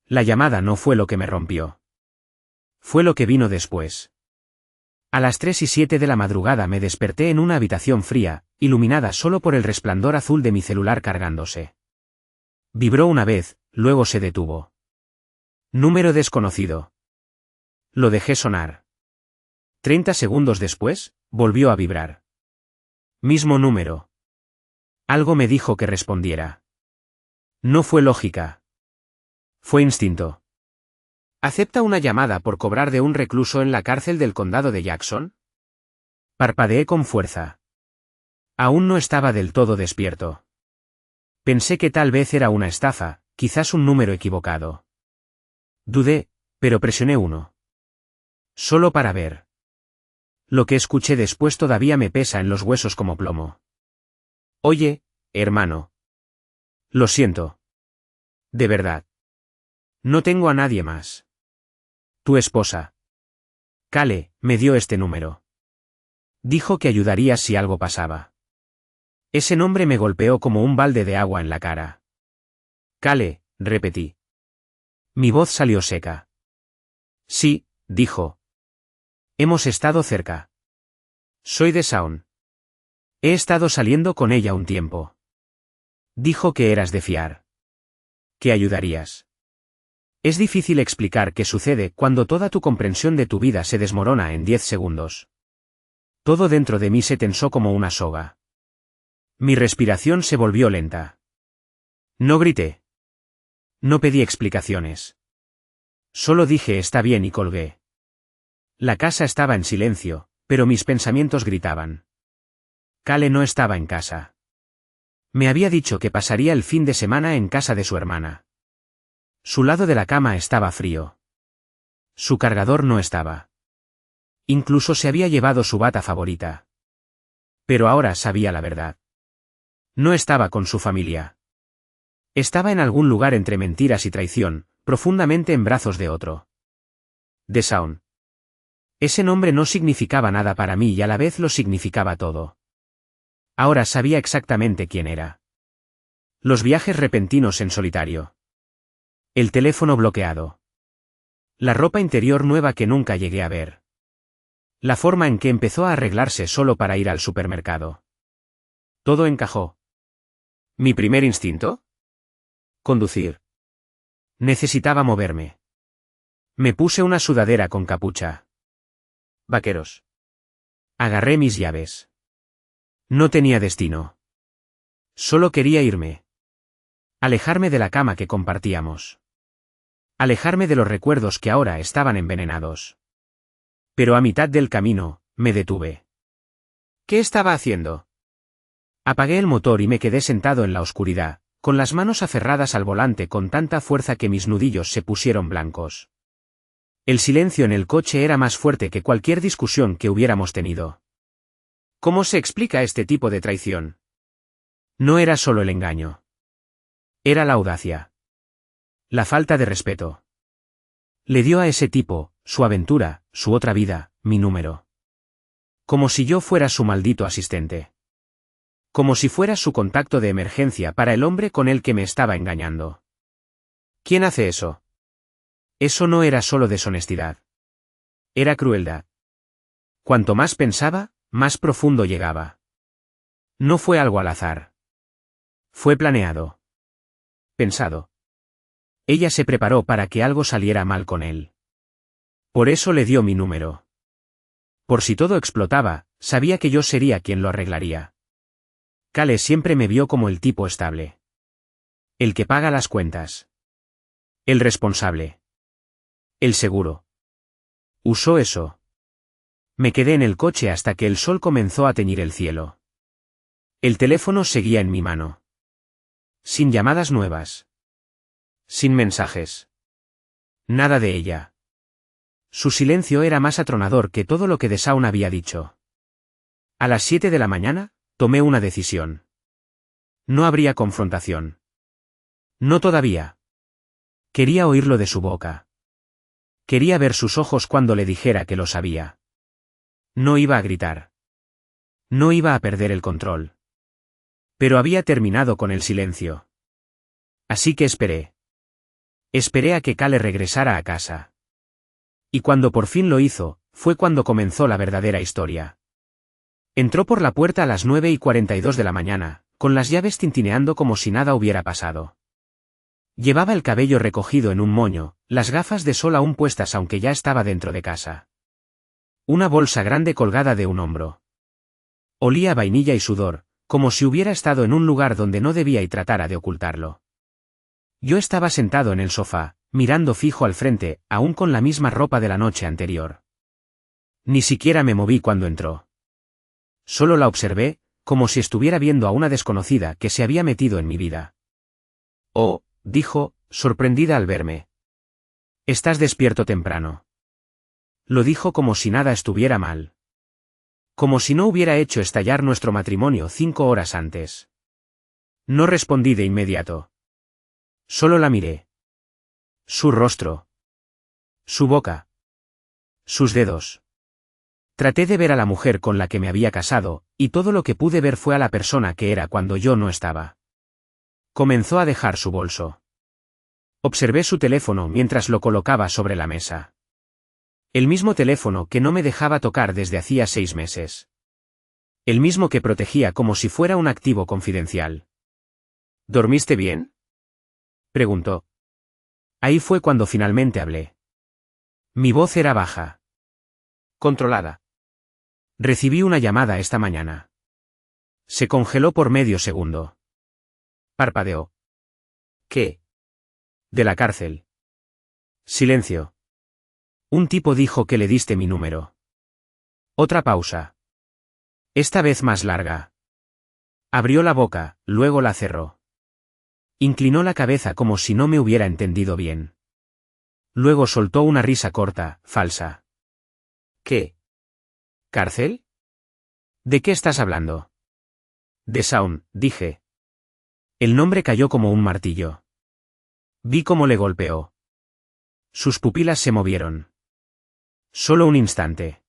La llamada no fue lo que me rompió. Fue lo que vino después. A las 3:07 de la madrugada me desperté en una habitación fría, iluminada solo por el resplandor azul de mi celular cargándose. Vibró una vez, luego se detuvo. Número desconocido. Lo dejé sonar. 30 segundos después, volvió a vibrar. Mismo número. Algo me dijo que respondiera. No fue lógica. Fue instinto. ¿Acepta una llamada por cobrar de un recluso en la cárcel del condado de Jackson? Parpadeé con fuerza. Aún no estaba del todo despierto. Pensé que tal vez era una estafa, quizás un número equivocado. Dudé, pero presioné 1. Solo para ver. Lo que escuché después todavía me pesa en los huesos como plomo. Oye, hermano. Lo siento. De verdad. No tengo a nadie más. Tu esposa. Cale, me dio este número. Dijo que ayudarías si algo pasaba. Ese nombre me golpeó como un balde de agua en la cara. Cale, repetí. Mi voz salió seca. Sí, dijo. Hemos estado cerca. Soy de Shaun. He estado saliendo con ella un tiempo. Dijo que eras de fiar. Que ayudarías. Es difícil explicar qué sucede cuando toda tu comprensión de tu vida se desmorona en 10 segundos. Todo dentro de mí se tensó como una soga. Mi respiración se volvió lenta. No grité. No pedí explicaciones. Solo dije está bien y colgué. La casa estaba en silencio, pero mis pensamientos gritaban. Cale no estaba en casa. Me había dicho que pasaría el fin de semana en casa de su hermana. Su lado de la cama estaba frío. Su cargador no estaba. Incluso se había llevado su bata favorita. Pero ahora sabía la verdad. No estaba con su familia. Estaba en algún lugar entre mentiras y traición, profundamente en brazos de otro. De Shaun. Ese nombre no significaba nada para mí y a la vez lo significaba todo. Ahora sabía exactamente quién era. Los viajes repentinos en solitario. El teléfono bloqueado. La ropa interior nueva que nunca llegué a ver. La forma en que empezó a arreglarse solo para ir al supermercado. Todo encajó. ¿Mi primer instinto? Conducir. Necesitaba moverme. Me puse una sudadera con capucha. Vaqueros. Agarré mis llaves. No tenía destino. Solo quería irme. Alejarme de la cama que compartíamos. Alejarme de los recuerdos que ahora estaban envenenados. Pero a mitad del camino, me detuve. ¿Qué estaba haciendo? Apagué el motor y me quedé sentado en la oscuridad, con las manos aferradas al volante con tanta fuerza que mis nudillos se pusieron blancos. El silencio en el coche era más fuerte que cualquier discusión que hubiéramos tenido. ¿Cómo se explica este tipo de traición? No era solo el engaño. Era la audacia. La falta de respeto. Le dio a ese tipo, su aventura, su otra vida, mi número. Como si yo fuera su maldito asistente. Como si fuera su contacto de emergencia para el hombre con el que me estaba engañando. ¿Quién hace eso? Eso no era solo deshonestidad. Era crueldad. Cuanto más pensaba, más profundo llegaba. No fue algo al azar. Fue planeado. Pensado. Ella se preparó para que algo saliera mal con él. Por eso le dio mi número. Por si todo explotaba, sabía que yo sería quien lo arreglaría. Cale siempre me vio como el tipo estable. El que paga las cuentas. El responsable. El seguro. Usó eso. Me quedé en el coche hasta que el sol comenzó a teñir el cielo. El teléfono seguía en mi mano. Sin llamadas nuevas. Sin mensajes. Nada de ella. Su silencio era más atronador que todo lo que de Shaun había dicho. A las 7 de la mañana, tomé una decisión. No habría confrontación. No todavía. Quería oírlo de su boca. Quería ver sus ojos cuando le dijera que lo sabía. No iba a gritar. No iba a perder el control. Pero había terminado con el silencio. Así que esperé. Esperé a que Cale regresara a casa. Y cuando por fin lo hizo, fue cuando comenzó la verdadera historia. Entró por la puerta a las 9:42 de la mañana, con las llaves tintineando como si nada hubiera pasado. Llevaba el cabello recogido en un moño, las gafas de sol aún puestas aunque ya estaba dentro de casa. Una bolsa grande colgada de un hombro. Olía a vainilla y sudor, como si hubiera estado en un lugar donde no debía y tratara de ocultarlo. Yo estaba sentado en el sofá, mirando fijo al frente, aún con la misma ropa de la noche anterior. Ni siquiera me moví cuando entró. Solo la observé, como si estuviera viendo a una desconocida que se había metido en mi vida. Oh, dijo, sorprendida al verme. Estás despierto temprano. Lo dijo como si nada estuviera mal. Como si no hubiera hecho estallar nuestro matrimonio 5 horas antes. No respondí de inmediato. Solo la miré. Su rostro. Su boca. Sus dedos. Traté de ver a la mujer con la que me había casado, y todo lo que pude ver fue a la persona que era cuando yo no estaba. Comenzó a dejar su bolso. Observé su teléfono mientras lo colocaba sobre la mesa. El mismo teléfono que no me dejaba tocar desde hacía 6 meses. El mismo que protegía como si fuera un activo confidencial. ¿Dormiste bien?, preguntó. Ahí fue cuando finalmente hablé. Mi voz era baja. Controlada. Recibí una llamada esta mañana. Se congeló por medio segundo. Parpadeó. ¿Qué? De la cárcel. Silencio. Un tipo dijo que le diste mi número. Otra pausa. Esta vez más larga. Abrió la boca, luego la cerró. Inclinó la cabeza como si no me hubiera entendido bien. Luego soltó una risa corta, falsa. ¿Qué? ¿Cárcel? ¿De qué estás hablando? De Shaun, dije. El nombre cayó como un martillo. Vi cómo le golpeó. Sus pupilas se movieron. Solo un instante.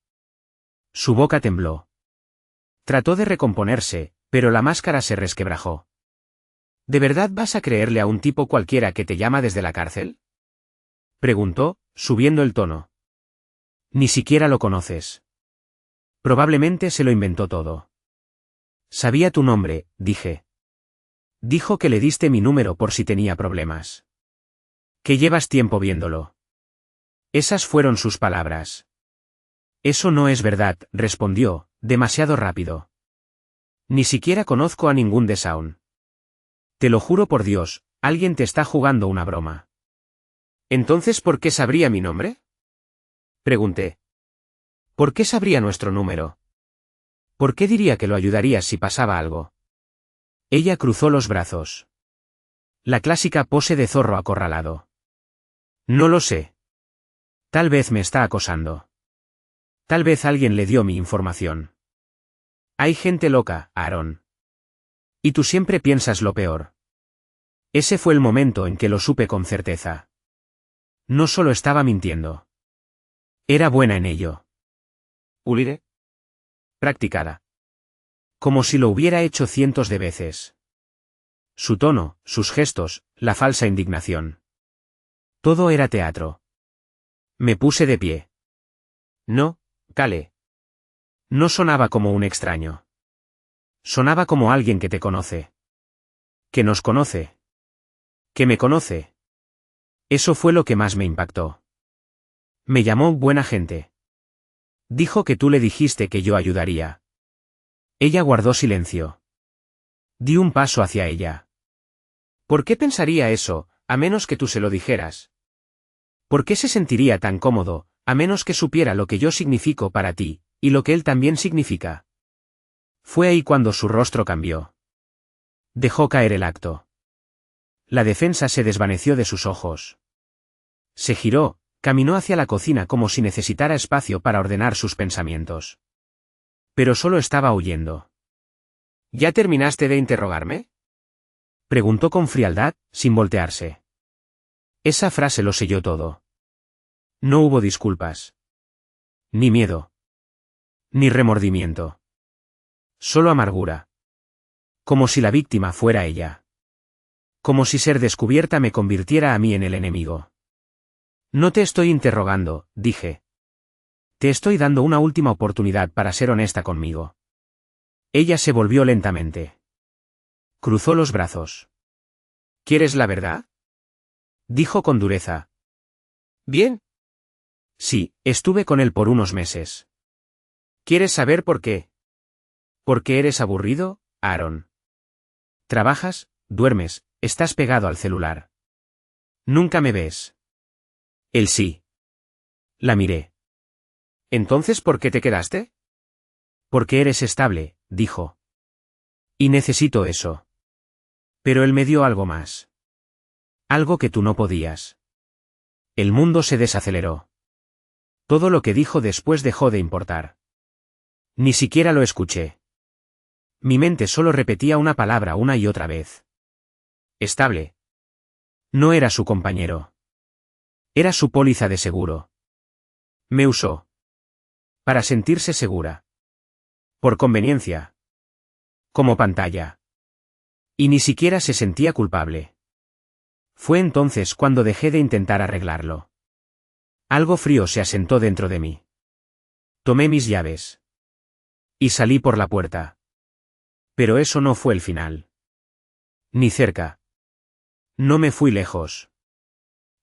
Su boca tembló. Trató de recomponerse, pero la máscara se resquebrajó. ¿De verdad vas a creerle a un tipo cualquiera que te llama desde la cárcel?, preguntó, subiendo el tono. Ni siquiera lo conoces. Probablemente se lo inventó todo. Sabía tu nombre, dije. Dijo que le diste mi número por si tenía problemas. Que llevas tiempo viéndolo. Esas fueron sus palabras. Eso no es verdad, respondió, demasiado rápido. Ni siquiera conozco a ningún de Shaun. Te lo juro por Dios, alguien te está jugando una broma. ¿Entonces por qué sabría mi nombre?, pregunté. ¿Por qué sabría nuestro número? ¿Por qué diría que lo ayudarías si pasaba algo? Ella cruzó los brazos. La clásica pose de zorro acorralado. No lo sé. Tal vez me está acosando. Tal vez alguien le dio mi información. Hay gente loca, Aaron. Y tú siempre piensas lo peor. Ese fue el momento en que lo supe con certeza. No solo estaba mintiendo. Era buena en ello. ¿Pulire? Practicada. Como si lo hubiera hecho cientos de veces. Su tono, sus gestos, la falsa indignación. Todo era teatro. Me puse de pie. No, Cale. No sonaba como un extraño. Sonaba como alguien que te conoce. Que nos conoce. Que me conoce. Eso fue lo que más me impactó. Me llamó buena gente. Dijo que tú le dijiste que yo ayudaría. Ella guardó silencio. Di un paso hacia ella. ¿Por qué pensaría eso, a menos que tú se lo dijeras? ¿Por qué se sentiría tan cómodo, a menos que supiera lo que yo significo para ti, y lo que él también significa? Fue ahí cuando su rostro cambió. Dejó caer el acto. La defensa se desvaneció de sus ojos. Se giró, caminó hacia la cocina como si necesitara espacio para ordenar sus pensamientos. Pero solo estaba huyendo. ¿Ya terminaste de interrogarme?, preguntó con frialdad, sin voltearse. Esa frase lo selló todo. No hubo disculpas. Ni miedo. Ni remordimiento. Solo amargura. Como si la víctima fuera ella. Como si ser descubierta me convirtiera a mí en el enemigo. No te estoy interrogando, dije. Te estoy dando una última oportunidad para ser honesta conmigo. Ella se volvió lentamente. Cruzó los brazos. ¿Quieres la verdad? Dijo con dureza. Bien. Sí, estuve con él por unos meses. ¿Quieres saber por qué? ¿Por qué eres aburrido, Aaron? Trabajas, duermes, estás pegado al celular. Nunca me ves. Él sí. La miré. ¿Entonces por qué te quedaste? Porque eres estable, dijo. Y necesito eso. Pero él me dio algo más. Algo que tú no podías. El mundo se desaceleró. Todo lo que dijo después dejó de importar. Ni siquiera lo escuché. Mi mente solo repetía una palabra una y otra vez. Estable. No era su compañero. Era su póliza de seguro. Me usó. Para sentirse segura. Por conveniencia. Como pantalla. Y ni siquiera se sentía culpable. Fue entonces cuando dejé de intentar arreglarlo. Algo frío se asentó dentro de mí. Tomé mis llaves. Y salí por la puerta. Pero eso no fue el final. Ni cerca. No me fui lejos.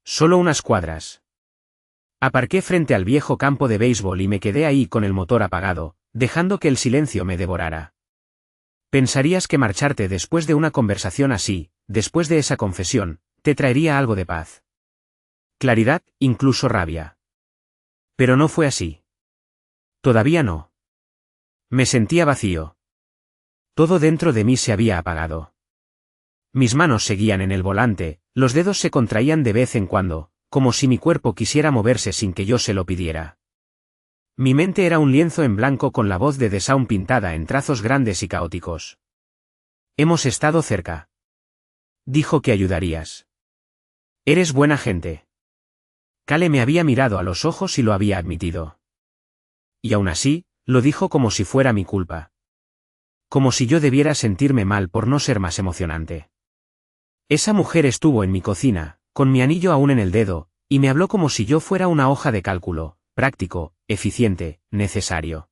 Solo unas cuadras. Aparqué frente al viejo campo de béisbol y me quedé ahí con el motor apagado, dejando que el silencio me devorara. Pensarías que marcharte después de una conversación así, después de esa confesión, te traería algo de paz. Claridad, incluso rabia. Pero no fue así. Todavía no. Me sentía vacío. Todo dentro de mí se había apagado. Mis manos seguían en el volante, los dedos se contraían de vez en cuando, como si mi cuerpo quisiera moverse sin que yo se lo pidiera. Mi mente era un lienzo en blanco con la voz de The Sound pintada en trazos grandes y caóticos. Hemos estado cerca. Dijo que ayudarías. Eres buena gente. Cale me había mirado a los ojos y lo había admitido. Y aún así, lo dijo como si fuera mi culpa. Como si yo debiera sentirme mal por no ser más emocionante. Esa mujer estuvo en mi cocina, con mi anillo aún en el dedo, y me habló como si yo fuera una hoja de cálculo, práctico, eficiente, necesario.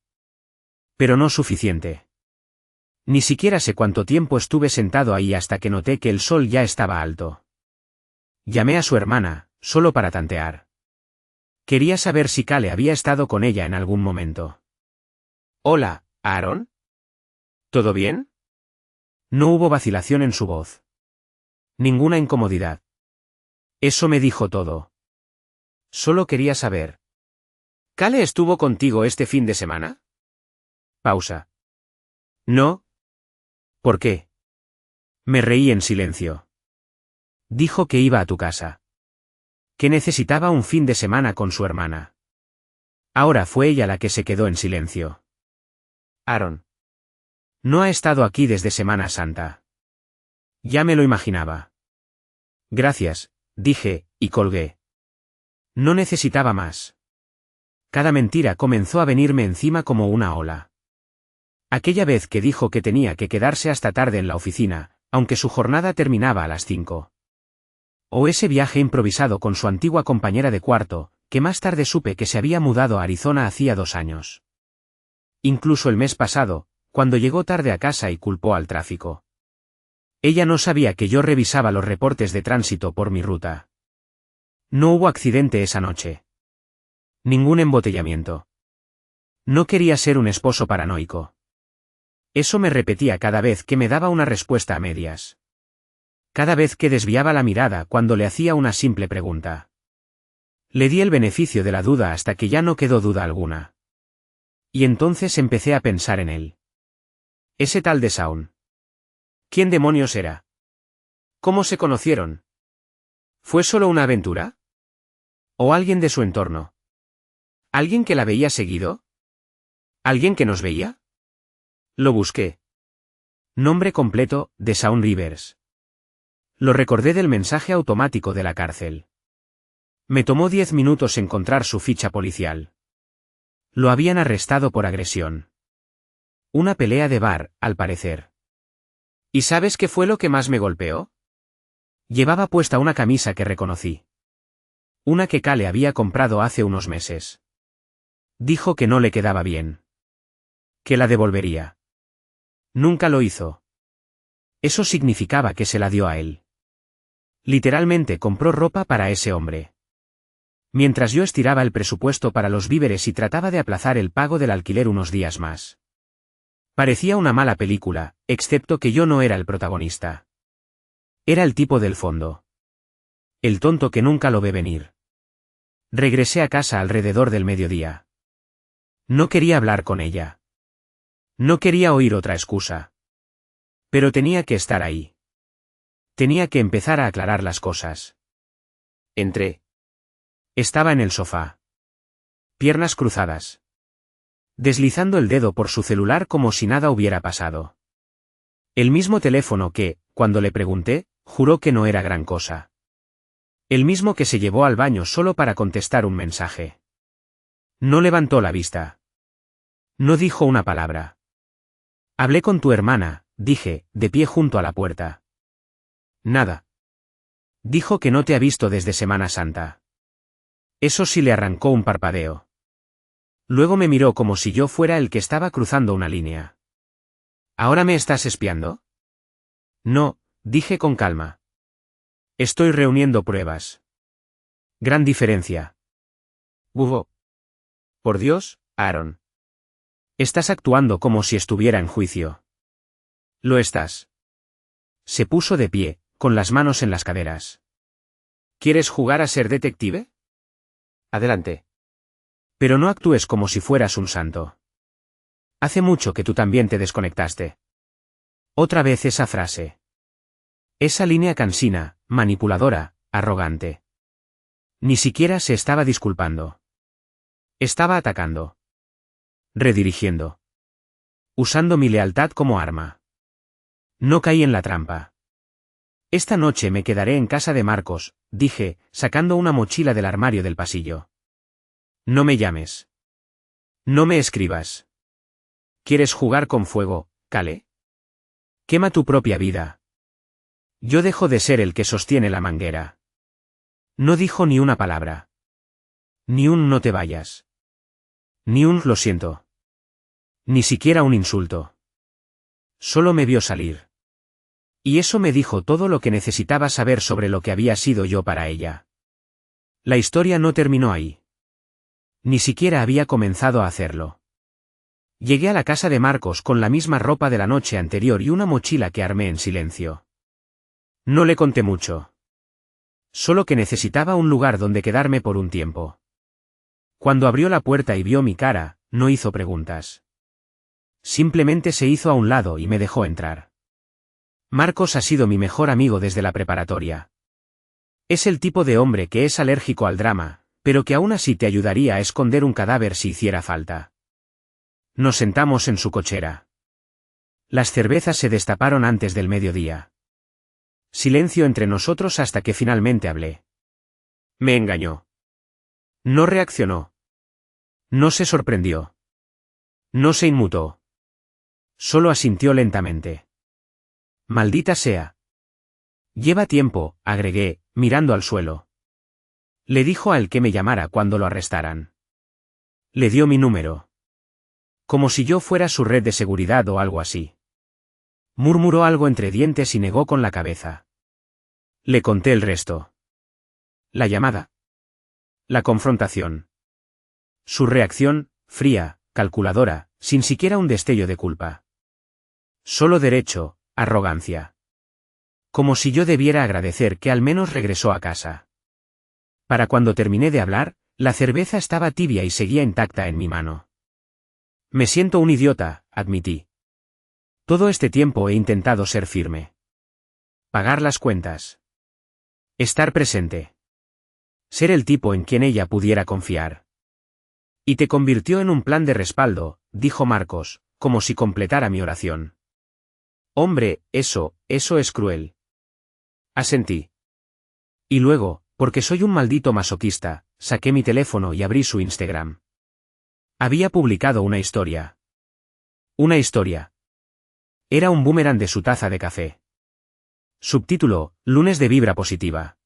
Pero no suficiente. Ni siquiera sé cuánto tiempo estuve sentado ahí hasta que noté que el sol ya estaba alto. Llamé a su hermana, solo para tantear. Quería saber si Cale había estado con ella en algún momento. Hola, Aaron. ¿Todo bien? No hubo vacilación en su voz. Ninguna incomodidad. Eso me dijo todo. Solo quería saber. ¿Cale estuvo contigo este fin de semana? Pausa. No. ¿Por qué? Me reí en silencio. Dijo que iba a tu casa. Que necesitaba un fin de semana con su hermana. Ahora fue ella la que se quedó en silencio. Aaron. No ha estado aquí desde Semana Santa. Ya me lo imaginaba. Gracias, dije, y colgué. No necesitaba más. Cada mentira comenzó a venirme encima como una ola. Aquella vez que dijo que tenía que quedarse hasta tarde en la oficina, aunque su jornada terminaba a las 5. O ese viaje improvisado con su antigua compañera de cuarto, que más tarde supe que se había mudado a Arizona hacía 2 años. Incluso el mes pasado, cuando llegó tarde a casa y culpó al tráfico. Ella no sabía que yo revisaba los reportes de tránsito por mi ruta. No hubo accidente esa noche. Ningún embotellamiento. No quería ser un esposo paranoico. Eso me repetía cada vez que me daba una respuesta a medias. Cada vez que desviaba la mirada cuando le hacía una simple pregunta. Le di el beneficio de la duda hasta que ya no quedó duda alguna. Y entonces empecé a pensar en él. Ese tal de Shaun. ¿Quién demonios era? ¿Cómo se conocieron? ¿Fue solo una aventura? ¿O alguien de su entorno? ¿Alguien que la veía seguido? ¿Alguien que nos veía? Lo busqué. Nombre completo, de Shaun Rivers. Lo recordé del mensaje automático de la cárcel. Me tomó 10 minutos encontrar su ficha policial. Lo habían arrestado por agresión. Una pelea de bar, al parecer. ¿Y sabes qué fue lo que más me golpeó? Llevaba puesta una camisa que reconocí. Una que Cale había comprado hace unos meses. Dijo que no le quedaba bien. Que la devolvería. Nunca lo hizo. Eso significaba que se la dio a él. Literalmente compró ropa para ese hombre. Mientras yo estiraba el presupuesto para los víveres y trataba de aplazar el pago del alquiler unos días más. Parecía una mala película, excepto que yo no era el protagonista. Era el tipo del fondo. El tonto que nunca lo ve venir. Regresé a casa alrededor del mediodía. No quería hablar con ella. No quería oír otra excusa. Pero tenía que estar ahí. Tenía que empezar a aclarar las cosas. Entré. Estaba en el sofá. Piernas cruzadas. Deslizando el dedo por su celular como si nada hubiera pasado. El mismo teléfono que, cuando le pregunté, juró que no era gran cosa. El mismo que se llevó al baño solo para contestar un mensaje. No levantó la vista. No dijo una palabra. Hablé con tu hermana, dije, de pie junto a la puerta. Nada. Dijo que no te ha visto desde Semana Santa. Eso sí le arrancó un parpadeo. Luego me miró como si yo fuera el que estaba cruzando una línea. ¿Ahora me estás espiando? No, dije con calma. Estoy reuniendo pruebas. Gran diferencia. Hugo. Por Dios, Aaron. Estás actuando como si estuviera en juicio. Lo estás. Se puso de pie, con las manos en las caderas. ¿Quieres jugar a ser detective? Adelante. Pero no actúes como si fueras un santo. Hace mucho que tú también te desconectaste. Otra vez esa frase. Esa línea cansina, manipuladora, arrogante. Ni siquiera se estaba disculpando. Estaba atacando. Redirigiendo. Usando mi lealtad como arma. No caí en la trampa. Esta noche me quedaré en casa de Marcos, dije, sacando una mochila del armario del pasillo. No me llames. No me escribas. ¿Quieres jugar con fuego, Cale? Quema tu propia vida. Yo dejo de ser el que sostiene la manguera. No dijo ni una palabra. Ni un no te vayas. Ni un lo siento. Ni siquiera un insulto. Solo me vio salir. Y eso me dijo todo lo que necesitaba saber sobre lo que había sido yo para ella. La historia no terminó ahí. Ni siquiera había comenzado a hacerlo. Llegué a la casa de Marcos con la misma ropa de la noche anterior y una mochila que armé en silencio. No le conté mucho. Solo que necesitaba un lugar donde quedarme por un tiempo. Cuando abrió la puerta y vio mi cara, no hizo preguntas. Simplemente se hizo a un lado y me dejó entrar. Marcos ha sido mi mejor amigo desde la preparatoria. Es el tipo de hombre que es alérgico al drama, pero que aún así te ayudaría a esconder un cadáver si hiciera falta. Nos sentamos en su cochera. Las cervezas se destaparon antes del mediodía. Silencio entre nosotros hasta que finalmente hablé. Me engañó. No reaccionó. No se sorprendió. No se inmutó. Solo asintió lentamente. Maldita sea. Lleva tiempo, agregué, mirando al suelo. Le dijo al que me llamara cuando lo arrestaran. Le dio mi número. Como si yo fuera su red de seguridad o algo así. Murmuró algo entre dientes y negó con la cabeza. Le conté el resto. La llamada. La confrontación. Su reacción, fría, calculadora, sin siquiera un destello de culpa. Solo derecho, arrogancia. Como si yo debiera agradecer que al menos regresó a casa. Para cuando terminé de hablar, la cerveza estaba tibia y seguía intacta en mi mano. Me siento un idiota, admití. Todo este tiempo he intentado ser firme. Pagar las cuentas. Estar presente. Ser el tipo en quien ella pudiera confiar. Y te convirtió en un plan de respaldo, dijo Marcos, como si completara mi oración. Hombre, eso es cruel. Asentí. Y luego, porque soy un maldito masoquista, saqué mi teléfono y abrí su Instagram. Había publicado una historia. Una historia. Era un boomerang de su taza de café. Subtítulo, lunes de vibra positiva.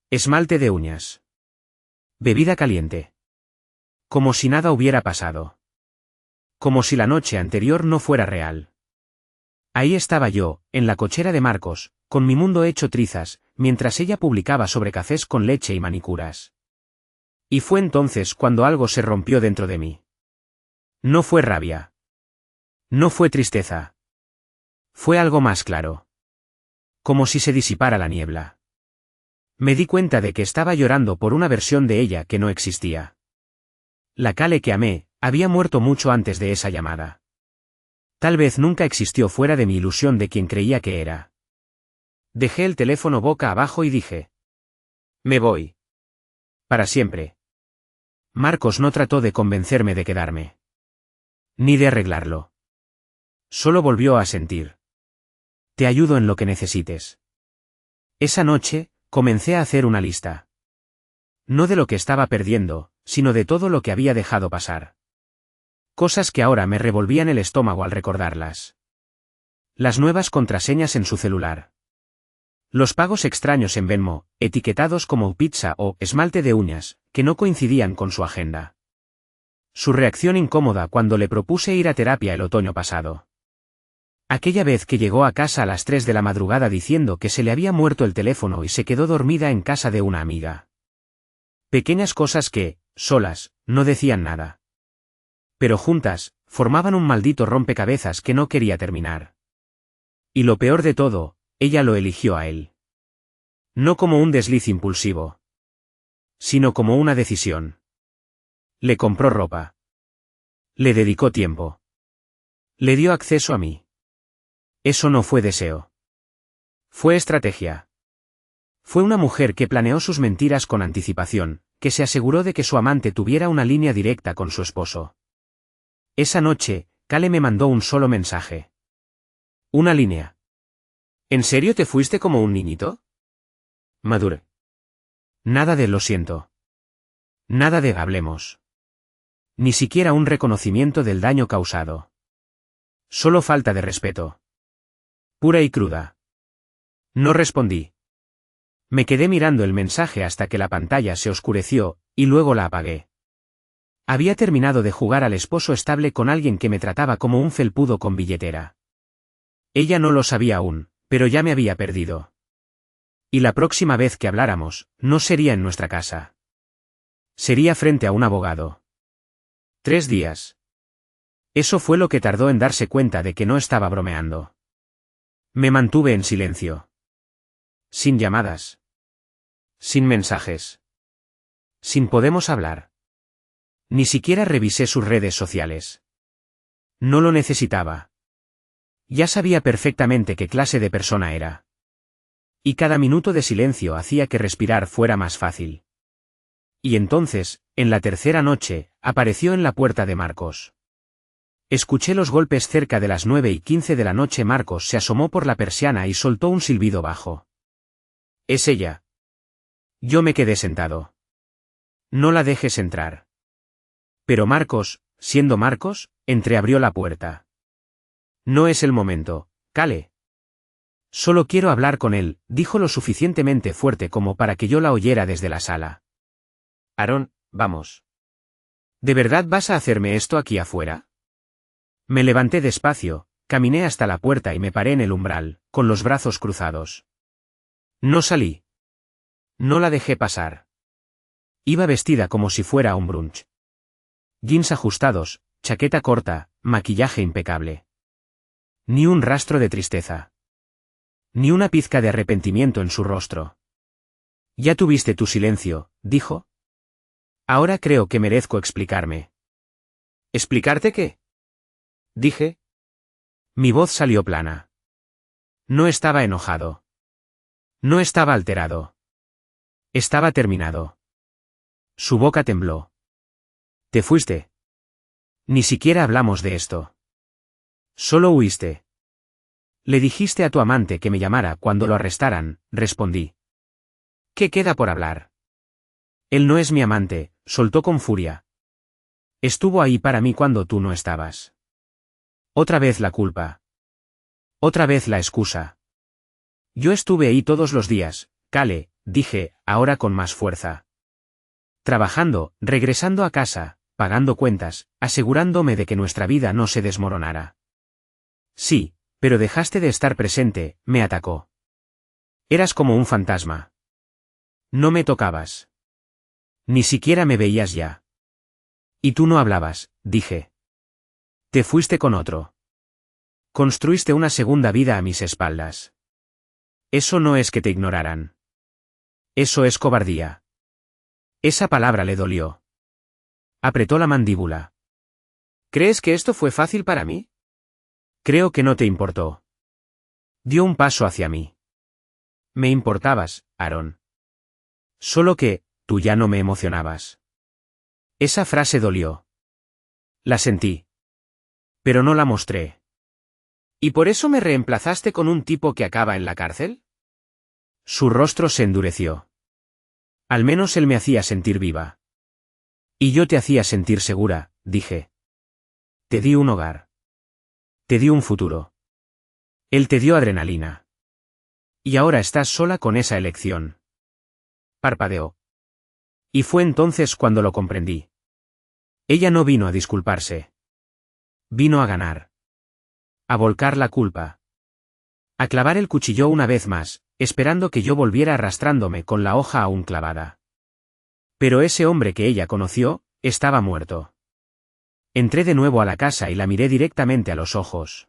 Esmalte de uñas. Bebida caliente. Como si nada hubiera pasado. Como si la noche anterior no fuera real. Ahí estaba yo, en la cochera de Marcos, con mi mundo hecho trizas, mientras ella publicaba sobre cafés con leche y manicuras. Y fue entonces cuando algo se rompió dentro de mí. No fue rabia. No fue tristeza. Fue algo más claro. Como si se disipara la niebla. Me di cuenta de que estaba llorando por una versión de ella que no existía. La Kale que amé, había muerto mucho antes de esa llamada. Tal vez nunca existió fuera de mi ilusión de quien creía que era. Dejé el teléfono boca abajo y dije: me voy. Para siempre. Marcos no trató de convencerme de quedarme. Ni de arreglarlo. Solo volvió a sentir. Te ayudo en lo que necesites. Esa noche, comencé a hacer una lista. No de lo que estaba perdiendo, sino de todo lo que había dejado pasar. Cosas que ahora me revolvían el estómago al recordarlas. Las nuevas contraseñas en su celular. Los pagos extraños en Venmo, etiquetados como pizza o esmalte de uñas, que no coincidían con su agenda. Su reacción incómoda cuando le propuse ir a terapia el otoño pasado. Aquella vez que llegó a casa a las 3 de la madrugada diciendo que se le había muerto el teléfono y se quedó dormida en casa de una amiga. Pequeñas cosas que, solas, no decían nada. Pero juntas, formaban un maldito rompecabezas que no quería terminar. Y lo peor de todo, ella lo eligió a él. No como un desliz impulsivo. Sino como una decisión. Le compró ropa. Le dedicó tiempo. Le dio acceso a mí. Eso no fue deseo. Fue estrategia. Fue una mujer que planeó sus mentiras con anticipación, que se aseguró de que su amante tuviera una línea directa con su esposo. Esa noche, Kale me mandó un solo mensaje. Una línea. ¿En serio te fuiste como un niñito? Madure. Nada de lo siento. Nada de hablemos. Ni siquiera un reconocimiento del daño causado. Solo falta de respeto. Pura y cruda. No respondí. Me quedé mirando el mensaje hasta que la pantalla se oscureció, y luego la apagué. Había terminado de jugar al esposo estable con alguien que me trataba como un felpudo con billetera. Ella no lo sabía aún, pero ya me había perdido. Y la próxima vez que habláramos, no sería en nuestra casa. Sería frente a un abogado. 3 días. Eso fue lo que tardó en darse cuenta de que no estaba bromeando. Me mantuve en silencio. Sin llamadas. Sin mensajes. Sin podemos hablar. Ni siquiera revisé sus redes sociales. No lo necesitaba. Ya sabía perfectamente qué clase de persona era. Y cada minuto de silencio hacía que respirar fuera más fácil. Y entonces, en la tercera noche, apareció en la puerta de Marcos. Escuché los golpes cerca de las 9:15 de la noche. Marcos se asomó por la persiana y soltó un silbido bajo. Es ella. Yo me quedé sentado. No la dejes entrar. Pero Marcos, siendo Marcos, entreabrió la puerta. No es el momento, Kale. Solo quiero hablar con él, dijo lo suficientemente fuerte como para que yo la oyera desde la sala. Aaron, vamos. ¿De verdad vas a hacerme esto aquí afuera? Me levanté despacio, caminé hasta la puerta y me paré en el umbral, con los brazos cruzados. No salí. No la dejé pasar. Iba vestida como si fuera un brunch. Jeans ajustados, chaqueta corta, maquillaje impecable. Ni un rastro de tristeza. Ni una pizca de arrepentimiento en su rostro. Ya tuviste tu silencio, dijo. Ahora creo que merezco explicarme. ¿Explicarte qué? Dije. Mi voz salió plana. No estaba enojado. No estaba alterado. Estaba terminado. Su boca tembló. Te fuiste. Ni siquiera hablamos de esto. Solo huiste. Le dijiste a tu amante que me llamara cuando lo arrestaran, respondí. ¿Qué queda por hablar? Él no es mi amante, soltó con furia. Estuvo ahí para mí cuando tú no estabas. Otra vez la culpa. Otra vez la excusa. Yo estuve ahí todos los días, Cale, dije, ahora con más fuerza. Trabajando, regresando a casa, pagando cuentas, asegurándome de que nuestra vida no se desmoronara. Sí, pero dejaste de estar presente, me atacó. Eras como un fantasma. No me tocabas. Ni siquiera me veías ya. Y tú no hablabas, dije. Te fuiste con otro. Construiste una segunda vida a mis espaldas. Eso no es que te ignoraran. Eso es cobardía. Esa palabra le dolió. Apretó la mandíbula. ¿Crees que esto fue fácil para mí? Creo que no te importó. Dio un paso hacia mí. Me importabas, Aaron. Solo que, tú ya no me emocionabas. Esa frase dolió. La sentí. Pero no la mostré. ¿Y por eso me reemplazaste con un tipo que acaba en la cárcel? Su rostro se endureció. Al menos él me hacía sentir viva. Y yo te hacía sentir segura, dije. Te di un hogar. Te di un futuro. Él te dio adrenalina. Y ahora estás sola con esa elección. Parpadeó. Y fue entonces cuando lo comprendí. Ella no vino a disculparse. Vino a ganar. A volcar la culpa. A clavar el cuchillo una vez más, esperando que yo volviera arrastrándome con la hoja aún clavada. Pero ese hombre que ella conoció, estaba muerto. Entré de nuevo a la casa y la miré directamente a los ojos.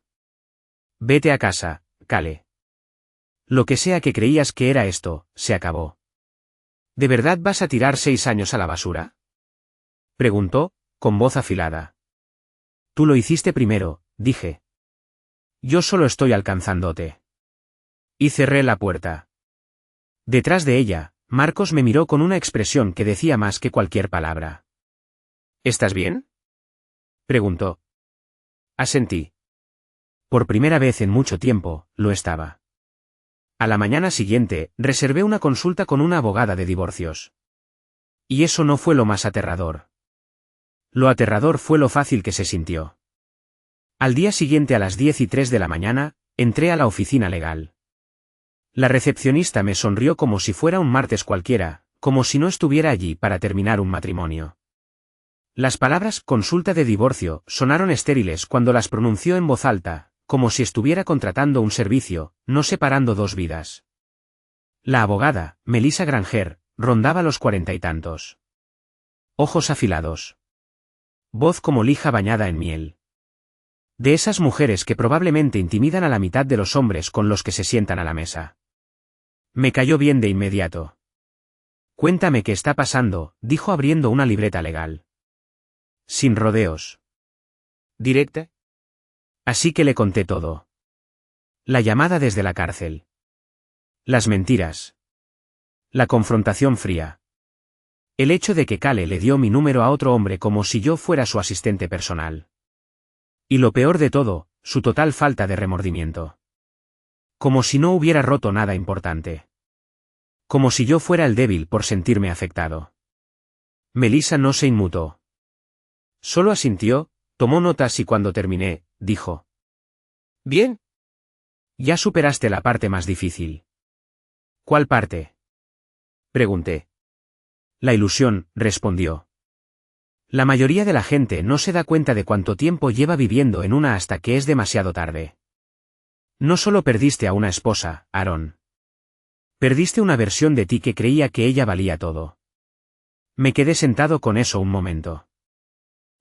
Vete a casa, Cale. Lo que sea que creías que era esto, se acabó. ¿De verdad vas a tirar 6 años a la basura? Preguntó, con voz afilada. Tú lo hiciste primero, dije. Yo solo estoy alcanzándote. Y cerré la puerta. Detrás de ella, Marcos me miró con una expresión que decía más que cualquier palabra. ¿Estás bien? Preguntó. Asentí. Por primera vez en mucho tiempo, lo estaba. A la mañana siguiente, reservé una consulta con una abogada de divorcios. Y eso no fue lo más aterrador. Lo aterrador fue lo fácil que se sintió. Al día siguiente a las 10:03 de la mañana, entré a la oficina legal. La recepcionista me sonrió como si fuera un martes cualquiera, como si no estuviera allí para terminar un matrimonio. Las palabras consulta de divorcio sonaron estériles cuando las pronunció en voz alta, como si estuviera contratando un servicio, no separando dos vidas. La abogada, Melissa Granger, rondaba los 40 y tantos. Ojos afilados. Voz como lija bañada en miel. De esas mujeres que probablemente intimidan a la mitad de los hombres con los que se sientan a la mesa. Me cayó bien de inmediato. Cuéntame qué está pasando, dijo abriendo una libreta legal. Sin rodeos. ¿Directa? Así que le conté todo. La llamada desde la cárcel. Las mentiras. La confrontación fría. El hecho de que Cale le dio mi número a otro hombre como si yo fuera su asistente personal. Y lo peor de todo, su total falta de remordimiento. Como si no hubiera roto nada importante. Como si yo fuera el débil por sentirme afectado. Melissa no se inmutó. Solo asintió, tomó notas y cuando terminé, dijo. Bien. Ya superaste la parte más difícil. ¿Cuál parte? Pregunté. La ilusión, respondió. La mayoría de la gente no se da cuenta de cuánto tiempo lleva viviendo en una hasta que es demasiado tarde. No solo perdiste a una esposa, Aaron. Perdiste una versión de ti que creía que ella valía todo. Me quedé sentado con eso un momento.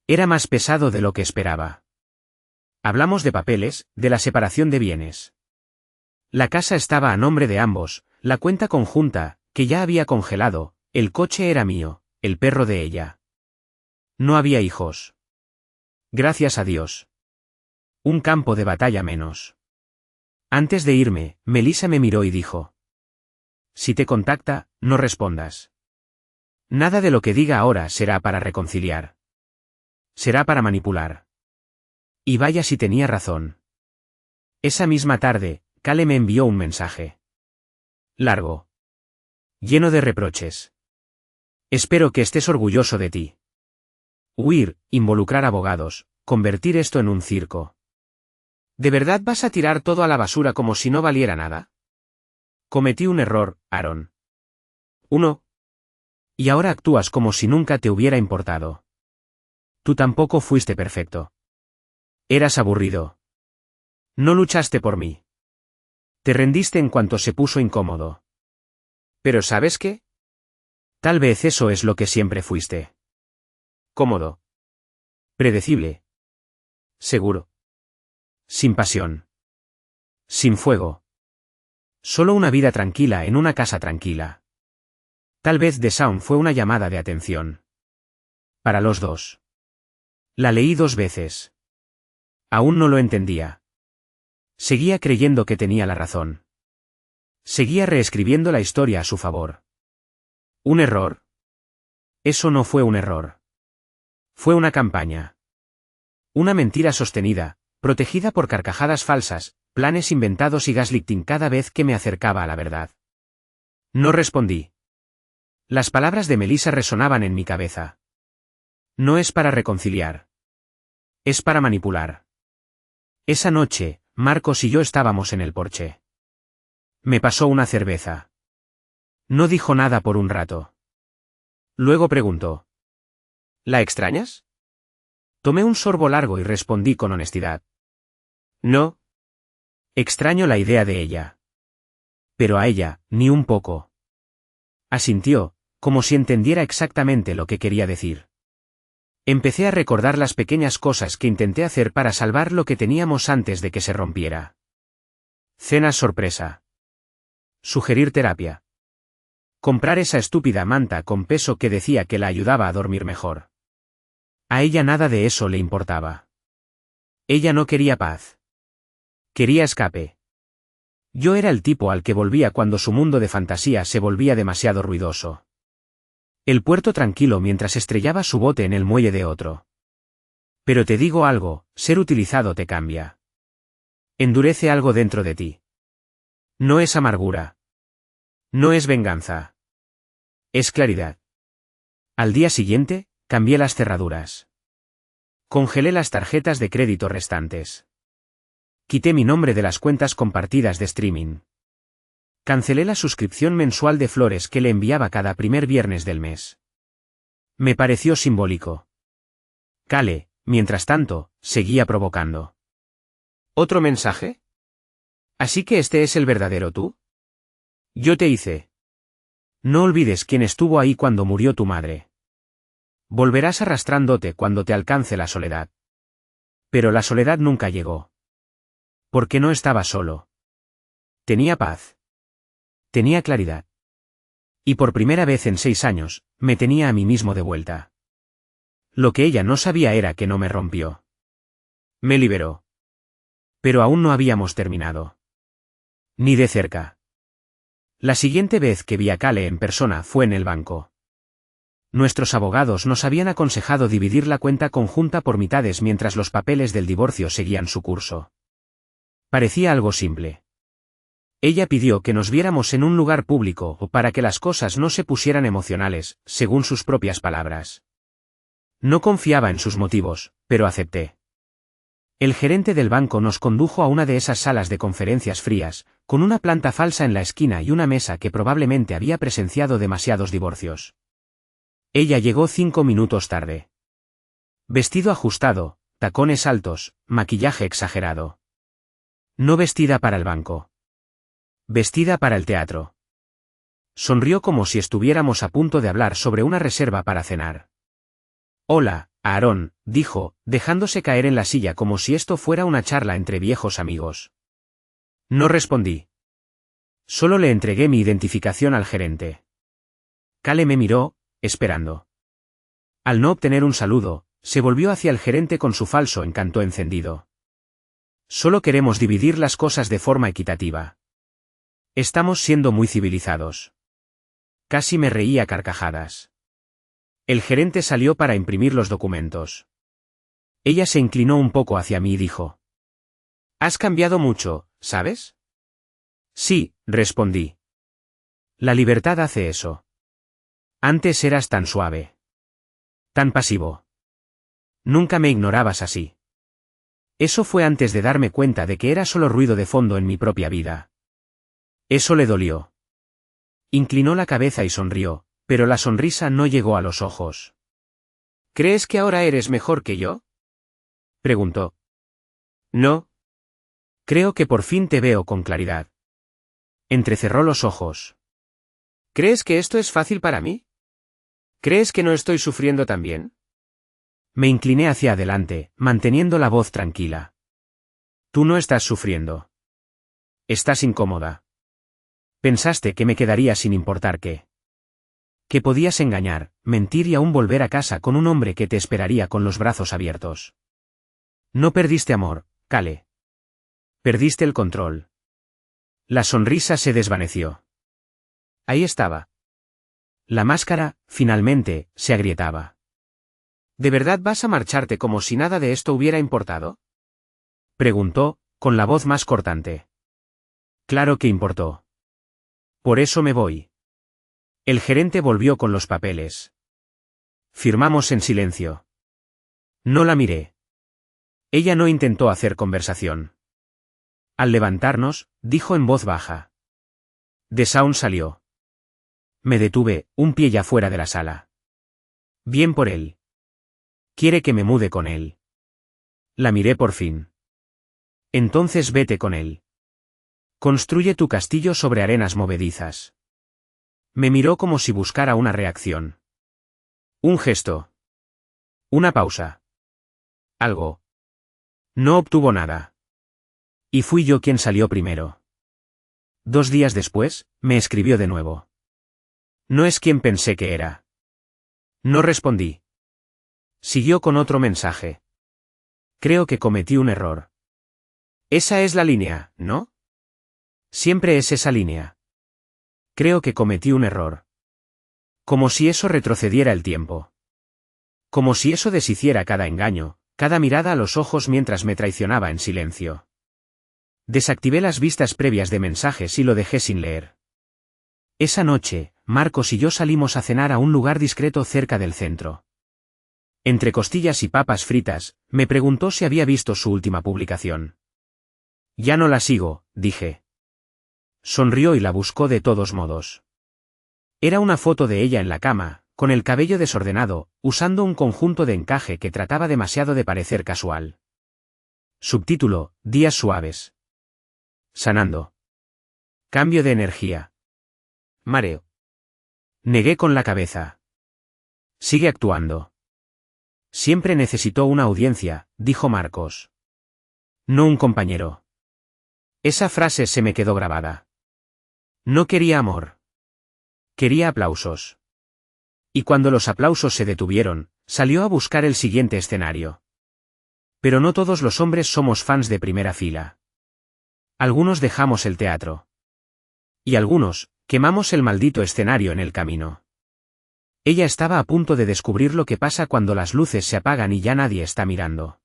Era más pesado de lo que esperaba. Hablamos de papeles, de la separación de bienes. La casa estaba a nombre de ambos, la cuenta conjunta, que ya había congelado, el coche era mío, el perro de ella. No había hijos. Gracias a Dios. Un campo de batalla menos. Antes de irme, Melissa me miró y dijo. Si te contacta, no respondas. Nada de lo que diga ahora será para reconciliar. Será para manipular. Y vaya si tenía razón. Esa misma tarde, Cale me envió un mensaje. Largo. Lleno de reproches. Espero que estés orgulloso de ti. Huir, involucrar abogados, convertir esto en un circo. ¿De verdad vas a tirar todo a la basura como si no valiera nada? Cometí un error, Aaron. Uno. Y ahora actúas como si nunca te hubiera importado. Tú tampoco fuiste perfecto. Eras aburrido. No luchaste por mí. Te rendiste en cuanto se puso incómodo. Pero ¿sabes qué? Tal vez eso es lo que siempre fuiste. Cómodo. Predecible. Seguro. Sin pasión. Sin fuego. Solo una vida tranquila en una casa tranquila. Tal vez The Sound fue una llamada de atención. Para los dos. La leí 2 veces. Aún no lo entendía. Seguía creyendo que tenía la razón. Seguía reescribiendo la historia a su favor. ¿Un error? Eso no fue un error. Fue una campaña. Una mentira sostenida, protegida por carcajadas falsas, planes inventados y gaslighting cada vez que me acercaba a la verdad. No respondí. Las palabras de Melissa resonaban en mi cabeza. No es para reconciliar. Es para manipular. Esa noche, Marcos y yo estábamos en el porche. Me pasó una cerveza. No dijo nada por un rato. Luego preguntó. ¿La extrañas? Tomé un sorbo largo y respondí con honestidad. No. Extraño la idea de ella. Pero a ella, ni un poco. Asintió, como si entendiera exactamente lo que quería decir. Empecé a recordar las pequeñas cosas que intenté hacer para salvar lo que teníamos antes de que se rompiera. Cenas sorpresa. Sugerir terapia. Comprar esa estúpida manta con peso que decía que la ayudaba a dormir mejor. A ella nada de eso le importaba. Ella no quería paz. Quería escape. Yo era el tipo al que volvía cuando su mundo de fantasía se volvía demasiado ruidoso. El puerto tranquilo mientras estrellaba su bote en el muelle de otro. Pero te digo algo, ser utilizado te cambia. Endurece algo dentro de ti. No es amargura. No es venganza. Es claridad. Al día siguiente, cambié las cerraduras. Congelé las tarjetas de crédito restantes. Quité mi nombre de las cuentas compartidas de streaming. Cancelé la suscripción mensual de flores que le enviaba cada primer viernes del mes. Me pareció simbólico. Cale, mientras tanto, seguía provocando. ¿Otro mensaje? ¿Así que este es el verdadero tú? Yo te hice. No olvides quién estuvo ahí cuando murió tu madre. Volverás arrastrándote cuando te alcance la soledad. Pero la soledad nunca llegó. Porque no estaba solo. Tenía paz. Tenía claridad. Y por primera vez en 6 años, me tenía a mí mismo de vuelta. Lo que ella no sabía era que no me rompió. Me liberó. Pero aún no habíamos terminado. Ni de cerca. La siguiente vez que vi a Cale en persona fue en el banco. Nuestros abogados nos habían aconsejado dividir la cuenta conjunta por mitades mientras los papeles del divorcio seguían su curso. Parecía algo simple. Ella pidió que nos viéramos en un lugar público o para que las cosas no se pusieran emocionales, según sus propias palabras. No confiaba en sus motivos, pero acepté. El gerente del banco nos condujo a una de esas salas de conferencias frías, con una planta falsa en la esquina y una mesa que probablemente había presenciado demasiados divorcios. Ella llegó 5 minutos tarde. Vestido ajustado, tacones altos, maquillaje exagerado. No vestida para el banco. Vestida para el teatro. Sonrió como si estuviéramos a punto de hablar sobre una reserva para cenar. Hola, Aaron, dijo, dejándose caer en la silla como si esto fuera una charla entre viejos amigos. No respondí. Solo le entregué mi identificación al gerente. Cale me miró, esperando. Al no obtener un saludo, se volvió hacia el gerente con su falso encanto encendido. Solo queremos dividir las cosas de forma equitativa. Estamos siendo muy civilizados. Casi me reí a carcajadas. El gerente salió para imprimir los documentos. Ella se inclinó un poco hacia mí y dijo. Has cambiado mucho, ¿sabes? Sí, respondí. La libertad hace eso. Antes eras tan suave. Tan pasivo. Nunca me ignorabas así. Eso fue antes de darme cuenta de que era solo ruido de fondo en mi propia vida. Eso le dolió. Inclinó la cabeza y sonrió, pero la sonrisa no llegó a los ojos. ¿Crees que ahora eres mejor que yo? Preguntó. No. Creo que por fin te veo con claridad. Entrecerró los ojos. ¿Crees que esto es fácil para mí? ¿Crees que no estoy sufriendo también? Me incliné hacia adelante, manteniendo la voz tranquila. Tú no estás sufriendo. Estás incómoda. Pensaste que me quedaría sin importar qué. Que podías engañar, mentir y aún volver a casa con un hombre que te esperaría con los brazos abiertos. No perdiste amor, Kale. Perdiste el control. La sonrisa se desvaneció. Ahí estaba. La máscara, finalmente, se agrietaba. ¿De verdad vas a marcharte como si nada de esto hubiera importado? Preguntó, con la voz más cortante. Claro que importó. Por eso me voy. El gerente volvió con los papeles. Firmamos en silencio. No la miré. Ella no intentó hacer conversación. Al levantarnos, dijo en voz baja. The Sound salió. Me detuve, un pie ya fuera de la sala. Bien por él. Quiere que me mude con él. La miré por fin. Entonces vete con él. Construye tu castillo sobre arenas movedizas. Me miró como si buscara una reacción. Un gesto. Una pausa. Algo. No obtuvo nada. Y fui yo quien salió primero. 2 días después, me escribió de nuevo. No es quien pensé que era. No respondí. Siguió con otro mensaje. Creo que cometí un error. Esa es la línea, ¿no? Siempre es esa línea. Creo que cometí un error. Como si eso retrocediera el tiempo. Como si eso deshiciera cada engaño, cada mirada a los ojos mientras me traicionaba en silencio. Desactivé las vistas previas de mensajes y lo dejé sin leer. Esa noche, Marcos y yo salimos a cenar a un lugar discreto cerca del centro. Entre costillas y papas fritas, me preguntó si había visto su última publicación. Ya no la sigo, dije. Sonrió y la buscó de todos modos. Era una foto de ella en la cama, con el cabello desordenado, usando un conjunto de encaje que trataba demasiado de parecer casual. Subtítulo: Días suaves. Sanando. Cambio de energía. Mareo. Negué con la cabeza. Sigue actuando. Siempre necesitó una audiencia, dijo Marcos. No un compañero. Esa frase se me quedó grabada. No quería amor. Quería aplausos. Y cuando los aplausos se detuvieron, salió a buscar el siguiente escenario. Pero no todos los hombres somos fans de primera fila. Algunos dejamos el teatro. Y algunos, quemamos el maldito escenario en el camino. Ella estaba a punto de descubrir lo que pasa cuando las luces se apagan y ya nadie está mirando.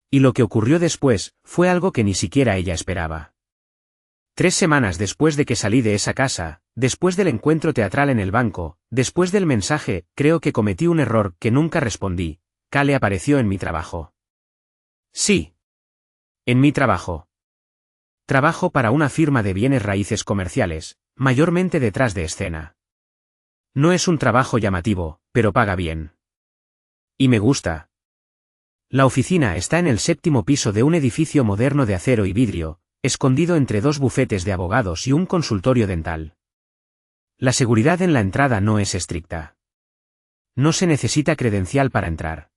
Y lo que ocurrió después, fue algo que ni siquiera ella esperaba. 3 semanas después de que salí de esa casa, después del encuentro teatral en el banco, después del mensaje, creo que cometí un error que nunca respondí, Kale apareció en mi trabajo. Sí. En mi trabajo. Trabajo para una firma de bienes raíces comerciales, mayormente detrás de escena. No es un trabajo llamativo, pero paga bien. Y me gusta. La oficina está en el 7º piso de un edificio moderno de acero y vidrio, escondido entre 2 bufetes de abogados y un consultorio dental. La seguridad en la entrada no es estricta. No se necesita credencial para entrar.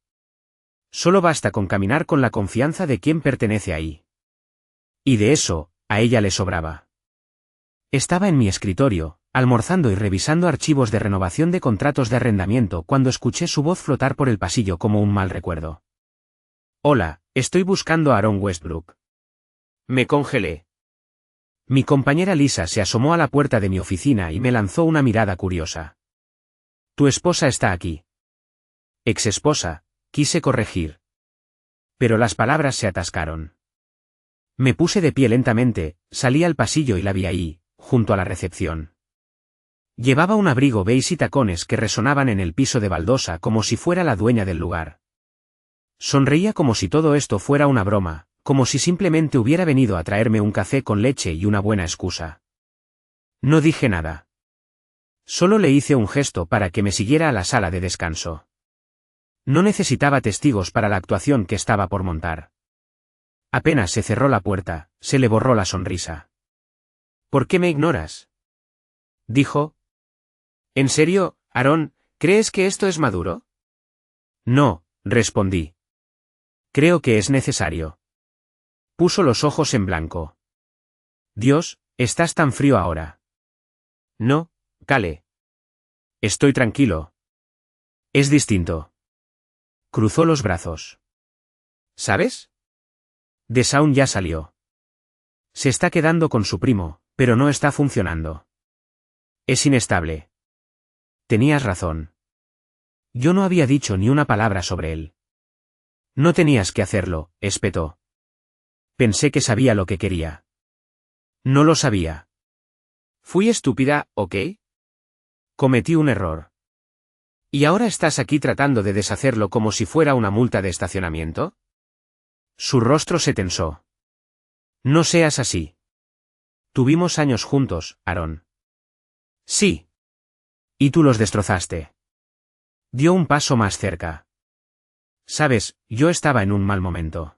Solo basta con caminar con la confianza de quien pertenece ahí. Y de eso, a ella le sobraba. Estaba en mi escritorio, almorzando y revisando archivos de renovación de contratos de arrendamiento cuando escuché su voz flotar por el pasillo como un mal recuerdo. Hola, estoy buscando a Aaron Westbrook. Me congelé. Mi compañera Lisa se asomó a la puerta de mi oficina y me lanzó una mirada curiosa. Tu esposa está aquí. Ex-esposa, quise corregir. Pero las palabras se atascaron. Me puse de pie lentamente, salí al pasillo y la vi ahí, junto a la recepción. Llevaba un abrigo beige y tacones que resonaban en el piso de baldosa como si fuera la dueña del lugar. Sonreía como si todo esto fuera una broma, como si simplemente hubiera venido a traerme un café con leche y una buena excusa. No dije nada. Solo le hice un gesto para que me siguiera a la sala de descanso. No necesitaba testigos para la actuación que estaba por montar. Apenas se cerró la puerta, se le borró la sonrisa. ¿Por qué me ignoras?, dijo. ¿En serio, Aaron, crees que esto es maduro? No, respondí. Creo que es necesario. Puso los ojos en blanco. Dios, estás tan frío ahora. No, Cale. Estoy tranquilo. Es distinto. Cruzó los brazos. ¿Sabes? Deshaun ya salió. Se está quedando con su primo, pero no está funcionando. Es inestable. Tenías razón. Yo no había dicho ni una palabra sobre él. No tenías que hacerlo, espetó. Pensé que sabía lo que quería. No lo sabía. Fui estúpida, ¿ok? Cometí un error. ¿Y ahora estás aquí tratando de deshacerlo como si fuera una multa de estacionamiento? Su rostro se tensó. No seas así. Tuvimos años juntos, Aaron. Sí. Y tú los destrozaste. Dio un paso más cerca. Sabes, yo estaba en un mal momento.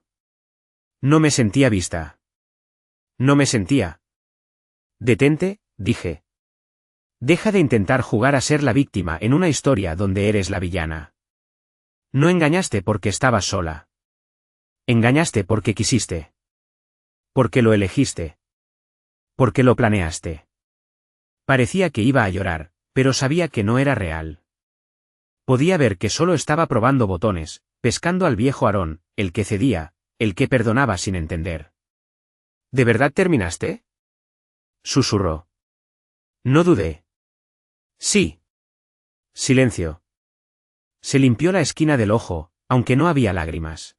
No me sentía vista. No me sentía. Detente, dije. Deja de intentar jugar a ser la víctima en una historia donde eres la villana. No engañaste porque estabas sola. Engañaste porque quisiste. Porque lo elegiste. Porque lo planeaste. Parecía que iba a llorar, pero sabía que no era real. Podía ver que solo estaba probando botones, pescando al viejo Aarón, el que cedía, el que perdonaba sin entender. ¿De verdad terminaste?, susurró. No dudé. Sí. Silencio. Se limpió la esquina del ojo, aunque no había lágrimas.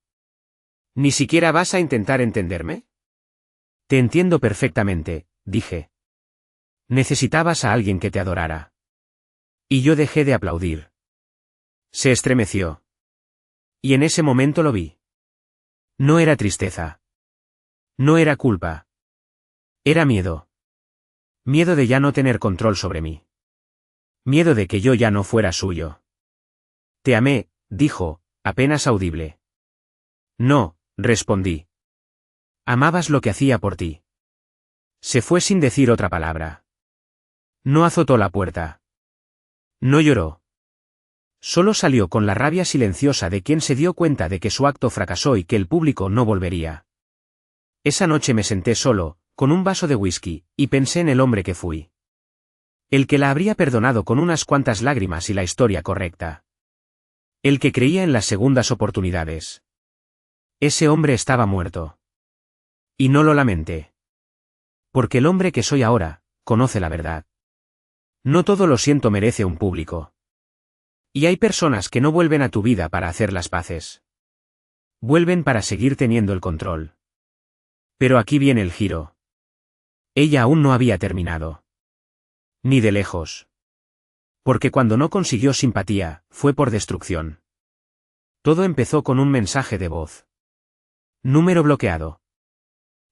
¿Ni siquiera vas a intentar entenderme? Te entiendo perfectamente, dije. Necesitabas a alguien que te adorara. Y yo dejé de aplaudir. Se estremeció. Y en ese momento lo vi. No era tristeza. No era culpa. Era miedo. Miedo de ya no tener control sobre mí. Miedo de que yo ya no fuera suyo. Te amé, dijo, apenas audible. No, respondí. Amabas lo que hacía por ti. Se fue sin decir otra palabra. No azotó la puerta. No lloró. Solo salió con la rabia silenciosa de quien se dio cuenta de que su acto fracasó y que el público no volvería. Esa noche me senté solo, con un vaso de whisky, y pensé en el hombre que fui. El que la habría perdonado con unas cuantas lágrimas y la historia correcta. El que creía en las segundas oportunidades. Ese hombre estaba muerto. Y no lo lamenté. Porque el hombre que soy ahora, conoce la verdad. No todo lo siento merece un público. Y hay personas que no vuelven a tu vida para hacer las paces. Vuelven para seguir teniendo el control. Pero aquí viene el giro. Ella aún no había terminado. Ni de lejos. Porque cuando no consiguió simpatía, fue por destrucción. Todo empezó con un mensaje de voz. Número bloqueado.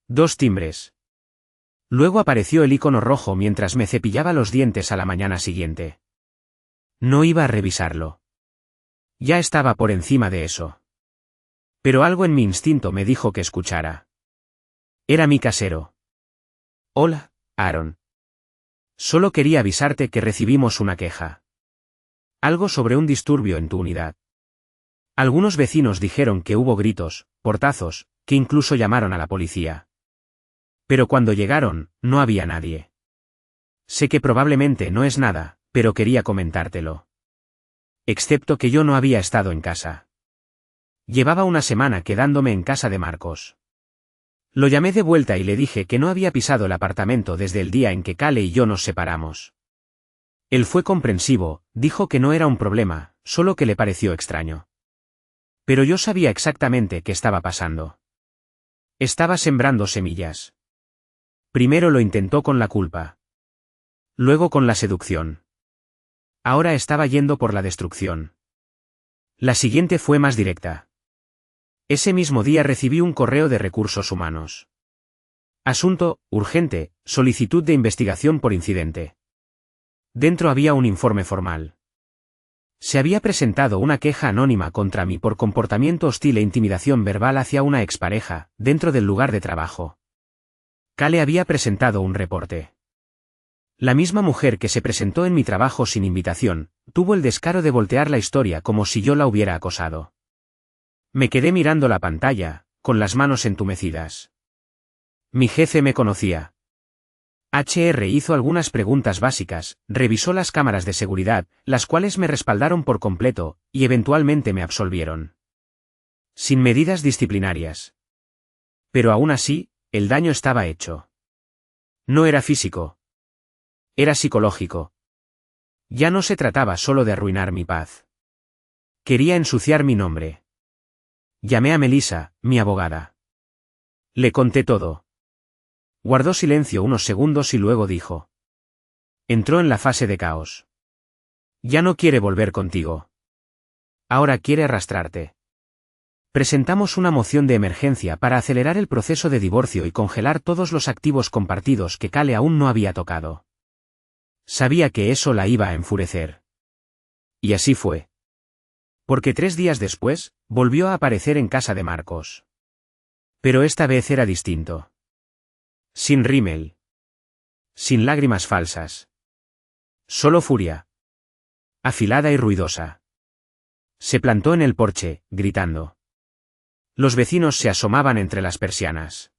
2 timbres. Luego apareció el icono rojo mientras me cepillaba los dientes a la mañana siguiente. No iba a revisarlo. Ya estaba por encima de eso. Pero algo en mi instinto me dijo que escuchara. Era mi casero. Hola, Aaron. Solo quería avisarte que recibimos una queja. Algo sobre un disturbio en tu unidad. Algunos vecinos dijeron que hubo gritos, portazos, que incluso llamaron a la policía. Pero cuando llegaron, no había nadie. Sé que probablemente no es nada, pero quería comentártelo. Excepto que yo no había estado en casa. Llevaba una semana quedándome en casa de Marcos. Lo llamé de vuelta y le dije que no había pisado el apartamento desde el día en que Cale y yo nos separamos. Él fue comprensivo, dijo que no era un problema, solo que le pareció extraño. Pero yo sabía exactamente qué estaba pasando. Estaba sembrando semillas. Primero lo intentó con la culpa. Luego con la seducción. Ahora estaba yendo por la destrucción. La siguiente fue más directa. Ese mismo día recibí un correo de recursos humanos. Asunto, urgente, solicitud de investigación por incidente. Dentro había un informe formal. Se había presentado una queja anónima contra mí por comportamiento hostil e intimidación verbal hacia una expareja, dentro del lugar de trabajo. Cale había presentado un reporte. La misma mujer que se presentó en mi trabajo sin invitación, tuvo el descaro de voltear la historia como si yo la hubiera acosado. Me quedé mirando la pantalla, con las manos entumecidas. Mi jefe me conocía. HR hizo algunas preguntas básicas, revisó las cámaras de seguridad, las cuales me respaldaron por completo, y eventualmente me absolvieron. Sin medidas disciplinarias. Pero aún así, el daño estaba hecho. No era físico. Era psicológico. Ya no se trataba solo de arruinar mi paz. Quería ensuciar mi nombre. Llamé a Melissa, mi abogada. Le conté todo. Guardó silencio unos segundos y luego dijo. Entró en la fase de caos. Ya no quiere volver contigo. Ahora quiere arrastrarte. Presentamos una moción de emergencia para acelerar el proceso de divorcio y congelar todos los activos compartidos que Cale aún no había tocado. Sabía que eso la iba a enfurecer. Y así fue. Porque 3 días después, volvió a aparecer en casa de Marcos. Pero esta vez era distinto. Sin rímel. Sin lágrimas falsas. Solo furia. Afilada y ruidosa. Se plantó en el porche, gritando. Los vecinos se asomaban entre las persianas.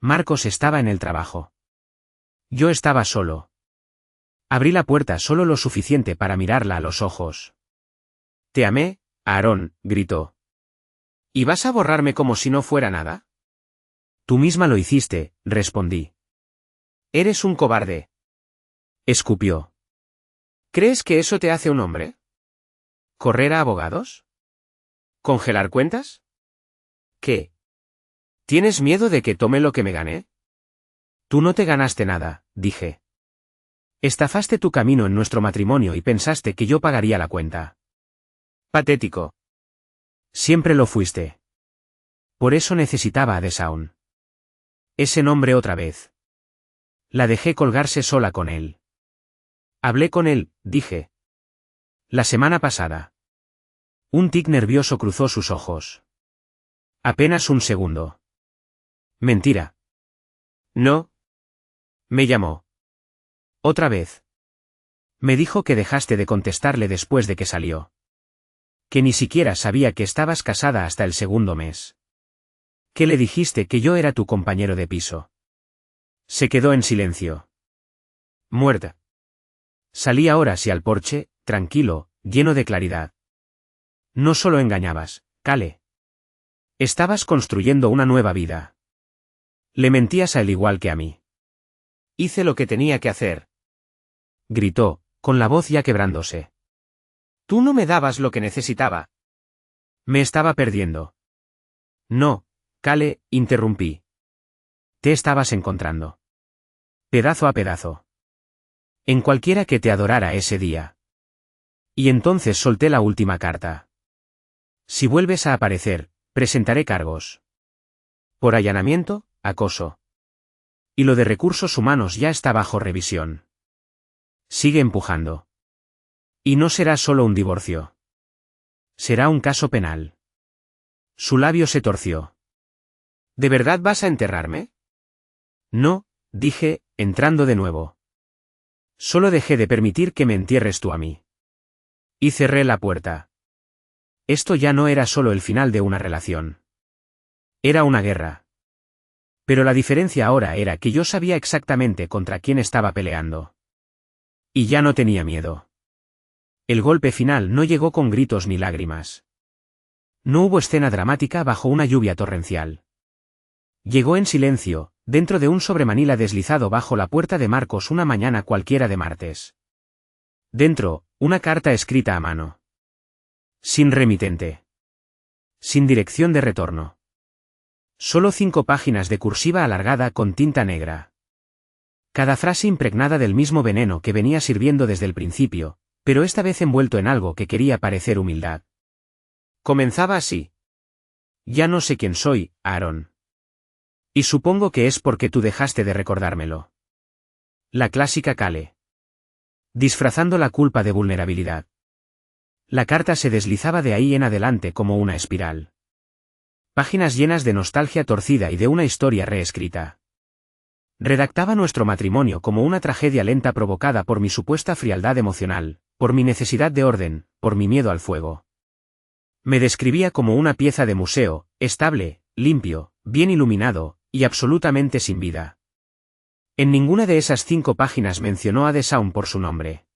Marcos estaba en el trabajo. Yo estaba solo. Abrí la puerta solo lo suficiente para mirarla a los ojos. Te amé, Aarón, gritó. ¿Y vas a borrarme como si no fuera nada? Tú misma lo hiciste, respondí. Eres un cobarde. Escupió. ¿Crees que eso te hace un hombre? ¿Correr a abogados? ¿Congelar cuentas? ¿Qué? ¿Tienes miedo de que tome lo que me gané? Tú no te ganaste nada, dije. Estafaste tu camino en nuestro matrimonio y pensaste que yo pagaría la cuenta. Patético. Siempre lo fuiste. Por eso necesitaba a The Sound. Ese nombre otra vez. La dejé colgarse sola con él. Hablé con él, dije. La semana pasada. Un tic nervioso cruzó sus ojos. Apenas un segundo. Mentira. No. Me llamó. Otra vez. Me dijo que dejaste de contestarle después de que salió. Que ni siquiera sabía que estabas casada hasta el segundo mes. Que le dijiste que yo era tu compañero de piso. Se quedó en silencio. Muerta. Salí ahora sí al porche, tranquilo, lleno de claridad. No solo engañabas, Cale. Estabas construyendo una nueva vida. Le mentías a él igual que a mí. Hice lo que tenía que hacer. Gritó, con la voz ya quebrándose. Tú no me dabas lo que necesitaba. Me estaba perdiendo. No, Cale, interrumpí. Te estabas encontrando. Pedazo a pedazo. En cualquiera que te adorara ese día. Y entonces solté la última carta. Si vuelves a aparecer, presentaré cargos. Por allanamiento, acoso. Y lo de recursos humanos ya está bajo revisión. Sigue empujando. Y no será solo un divorcio. Será un caso penal. Su labio se torció. ¿De verdad vas a enterrarme? No, dije, entrando de nuevo. Solo dejé de permitir que me entierres tú a mí. Y cerré la puerta. Esto ya no era solo el final de una relación. Era una guerra. Pero la diferencia ahora era que yo sabía exactamente contra quién estaba peleando. Y ya no tenía miedo. El golpe final no llegó con gritos ni lágrimas. No hubo escena dramática bajo una lluvia torrencial. Llegó en silencio, dentro de un sobremanila deslizado bajo la puerta de Marcos una mañana cualquiera de martes. Dentro, una carta escrita a mano. Sin remitente. Sin dirección de retorno. Solo 5 páginas de cursiva alargada con tinta negra. Cada frase impregnada del mismo veneno que venía sirviendo desde el principio, pero esta vez envuelto en algo que quería parecer humildad. Comenzaba así. Ya no sé quién soy, Aarón. Y supongo que es porque tú dejaste de recordármelo. La clásica Kale. Disfrazando la culpa de vulnerabilidad. La carta se deslizaba de ahí en adelante como una espiral. Páginas llenas de nostalgia torcida y de una historia reescrita. Redactaba nuestro matrimonio como una tragedia lenta provocada por mi supuesta frialdad emocional, por mi necesidad de orden, por mi miedo al fuego. Me describía como una pieza de museo, estable, limpio, bien iluminado, y absolutamente sin vida. En ninguna de esas 5 páginas mencionó a The Sound por su nombre.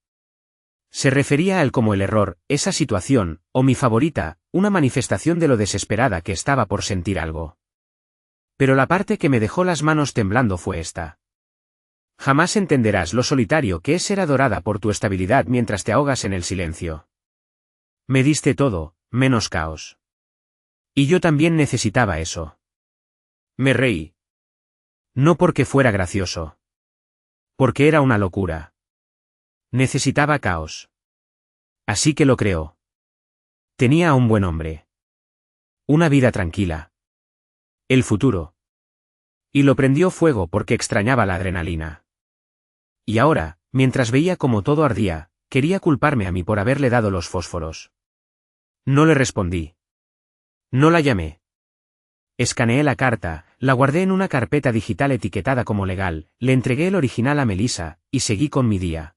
Se refería a él como el error, esa situación, o mi favorita, una manifestación de lo desesperada que estaba por sentir algo. Pero la parte que me dejó las manos temblando fue esta. Jamás entenderás lo solitario que es ser adorada por tu estabilidad mientras te ahogas en el silencio. Me diste todo, menos caos. Y yo también necesitaba eso. Me reí. No porque fuera gracioso. Porque era una locura. Necesitaba caos. Así que lo creó. Tenía a un buen hombre. Una vida tranquila. El futuro. Y lo prendió fuego porque extrañaba la adrenalina. Y ahora, mientras veía cómo todo ardía, quería culparme a mí por haberle dado los fósforos. No le respondí. No la llamé. Escaneé la carta, la guardé en una carpeta digital etiquetada como legal, le entregué el original a Melissa, y seguí con mi día.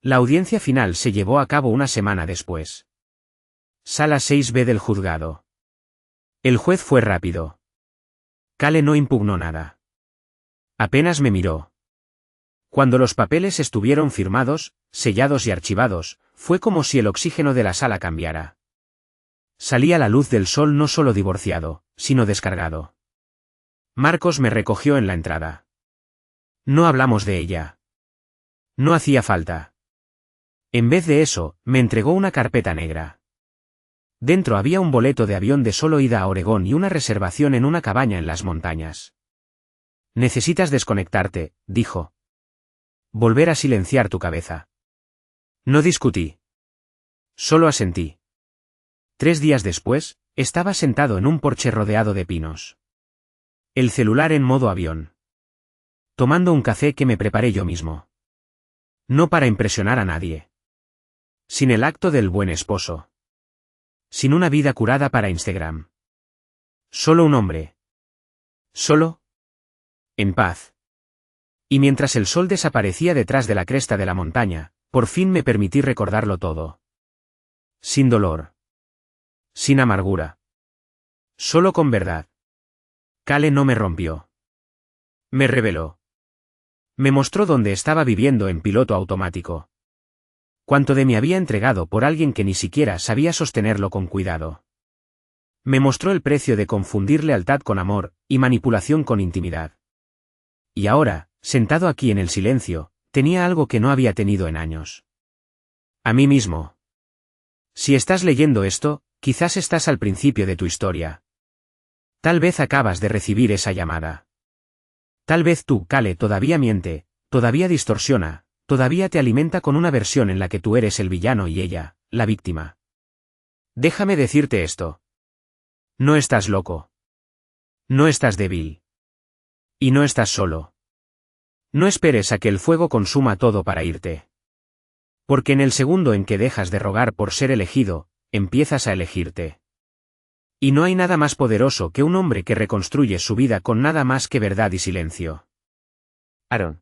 La audiencia final se llevó a cabo una semana después. Sala 6B del juzgado. El juez fue rápido. Kale no impugnó nada. Apenas me miró. Cuando los papeles estuvieron firmados, sellados y archivados, fue como si el oxígeno de la sala cambiara. Salía la luz del sol no solo divorciado, sino descargado. Marcos me recogió en la entrada. No hablamos de ella. No hacía falta. En vez de eso, me entregó una carpeta negra. Dentro había un boleto de avión de solo ida a Oregón y una reservación en una cabaña en las montañas. Necesitas desconectarte, dijo. Volver a silenciar tu cabeza. No discutí. Solo asentí. 3 días después, estaba sentado en un porche rodeado de pinos. El celular en modo avión. Tomando un café que me preparé yo mismo. No para impresionar a nadie. Sin el acto del buen esposo. Sin una vida curada para Instagram. Solo un hombre. Solo. En paz. Y mientras el sol desaparecía detrás de la cresta de la montaña, por fin me permití recordarlo todo. Sin dolor. Sin amargura. Solo con verdad. Kale no me rompió. Me reveló. Me mostró dónde estaba viviendo en piloto automático. Cuánto de mí había entregado por alguien que ni siquiera sabía sostenerlo con cuidado. Me mostró el precio de confundir lealtad con amor, y manipulación con intimidad. Y ahora, sentado aquí en el silencio, tenía algo que no había tenido en años. A mí mismo. Si estás leyendo esto, quizás estás al principio de tu historia. Tal vez acabas de recibir esa llamada. Tal vez tú, Kale, todavía miente, todavía distorsiona, todavía te alimenta con una versión en la que tú eres el villano y ella, la víctima. Déjame decirte esto. No estás loco. No estás débil. Y no estás solo. No esperes a que el fuego consuma todo para irte. Porque en el segundo en que dejas de rogar por ser elegido, empiezas a elegirte. Y no hay nada más poderoso que un hombre que reconstruye su vida con nada más que verdad y silencio. Aaron.